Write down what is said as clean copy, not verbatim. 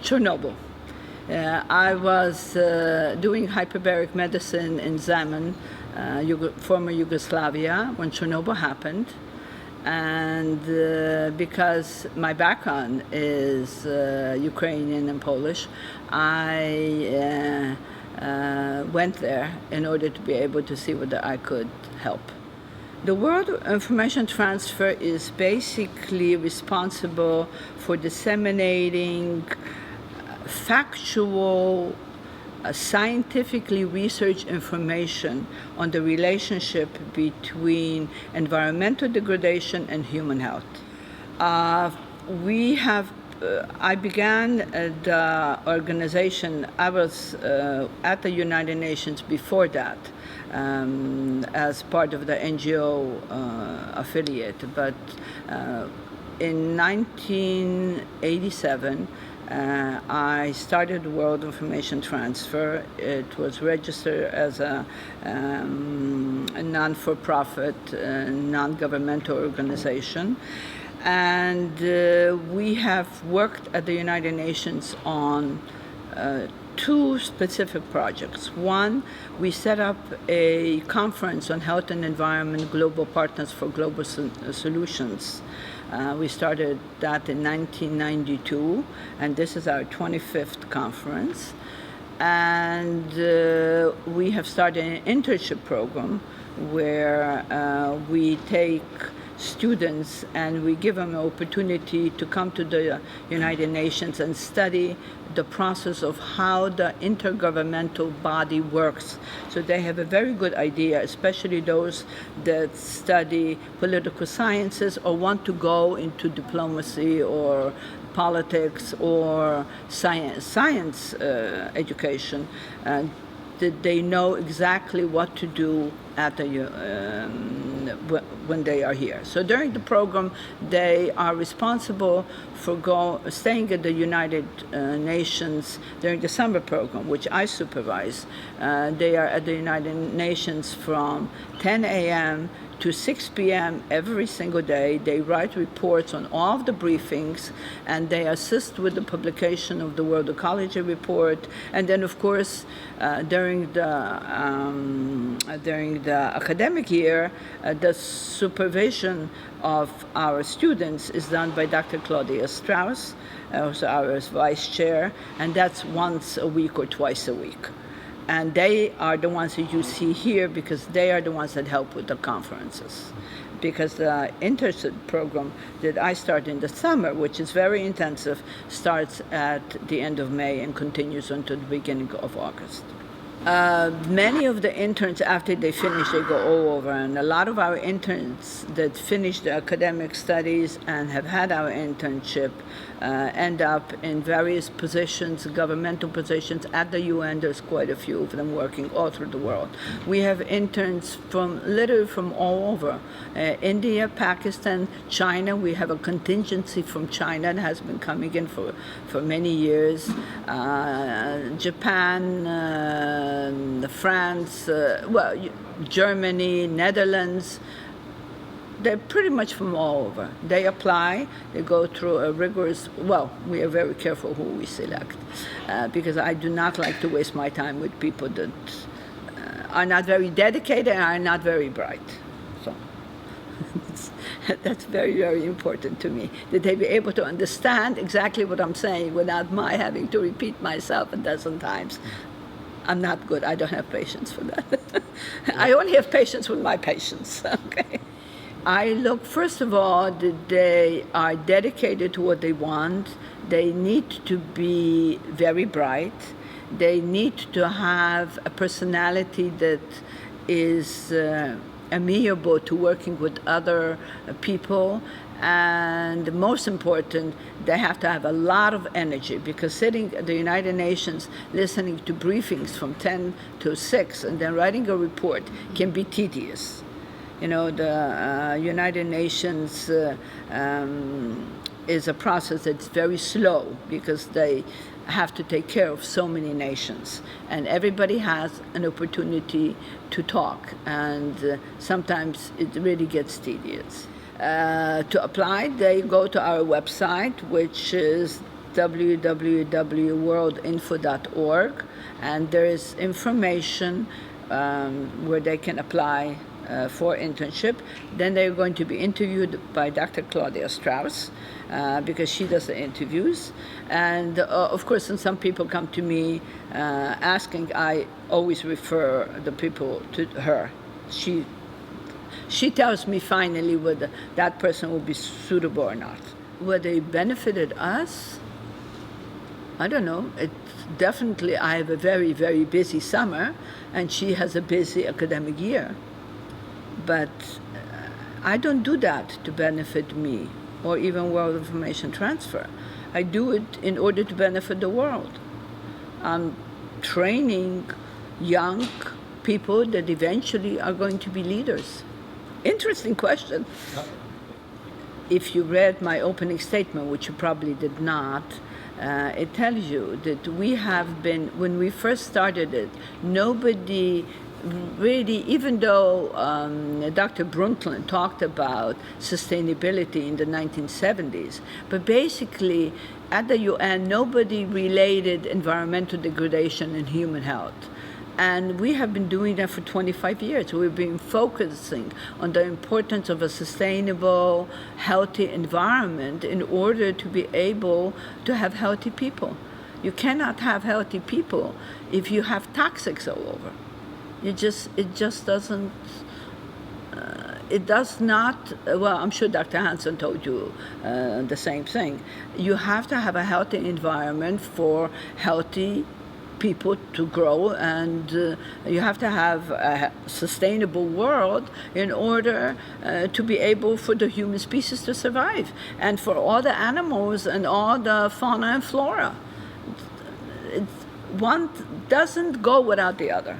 Chernobyl. I was doing hyperbaric medicine in Zemun, former Yugoslavia, when Chernobyl happened. And because my background is Ukrainian and Polish, I went there in order to be able to see whether I could help. The World Information Transfer is basically responsible for disseminating factual, scientifically researched information on the relationship between environmental degradation and human health. I began the organization. I was at the United Nations before that as part of the NGO affiliate, but in 1987, I started World Information Transfer. It was registered as a non-for-profit, non-governmental organization. And we have worked at the United Nations on two specific projects. One, we set up a conference on health and environment, global partners for global solutions. We started that in 1992, and this is our 25th conference. And we have started an internship program where we take students and we give them an opportunity to come to the United Nations and study the process of how the intergovernmental body works. So they have a very good idea, especially those that study political sciences or want to go into diplomacy or politics or science education. That they know exactly what to do at when they are here. So during the program, they are responsible for staying at the United Nations during the summer program, which I supervise. They are at the United Nations from 10 a.m. to 6 p.m. every single day. They write reports on all of the briefings, and they assist with the publication of the World Ecology Report. And then, of course, during the academic year, the supervision of our students is done by Dr. Claudia Strauss, who's our vice chair, and that's once a week or twice a week. And they are the ones that you see here because they are the ones that help with the conferences. Because the internship program that I start in the summer, which is very intensive, starts at the end of May and continues until the beginning of August. Many of the interns, after they finish, they go all over. And a lot of our interns that finish the academic studies and have had our internship end up in various positions, governmental positions at the UN. There's quite a few of them working all through the world. We have interns literally from all over. India, Pakistan, China. We have a contingency from China that has been coming in for many years. Japan, France, Germany, Netherlands. They're pretty much from all over. They apply, they go through a rigorous, we are very careful who we select because I do not like to waste my time with people that are not very dedicated and are not very bright. So that's very, very important to me, that they be able to understand exactly what I'm saying without my having to repeat myself a dozen times. I'm not good. I don't have patience for that. I only have patience with my patients, okay? I look, first of all, that they are dedicated to what they want. They need to be very bright. They need to have a personality that is amenable to working with other people. And most important, they have to have a lot of energy, because sitting at the United Nations listening to briefings from 10 to 6 and then writing a report can be tedious. You know, the United Nations is a process that's very slow because they have to take care of so many nations, and everybody has an opportunity to talk, and sometimes it really gets tedious. To apply, they go to our website, which is www.worldinfo.org, and there is information where they can apply for internship. Then they're going to be interviewed by Dr. Claudia Strauss because she does the interviews. And of course, when some people come to me asking, I always refer the people to her. She tells me finally whether that person will be suitable or not. Whether it benefited us, I don't know. Definitely, I have a very, very busy summer, and she has a busy academic year. But I don't do that to benefit me or even World Information Transfer. I do it in order to benefit the world. I'm training young people that eventually are going to be leaders. Interesting question. If you read my opening statement, which you probably did not, it tells you that we have been, when we first started it, nobody really, even though Dr. Brundtland talked about sustainability in the 1970s, but basically at the UN, nobody related environmental degradation and human health. And we have been doing that for 25 years. We've been focusing on the importance of a sustainable, healthy environment in order to be able to have healthy people. You cannot have healthy people if you have toxics all over. It just doesn't, it does not, well, I'm sure Dr. Hansen told you the same thing. You have to have a healthy environment for healthy people to grow, and you have to have a sustainable world in order to be able for the human species to survive, and for all the animals and all the fauna and flora. One doesn't go without the other.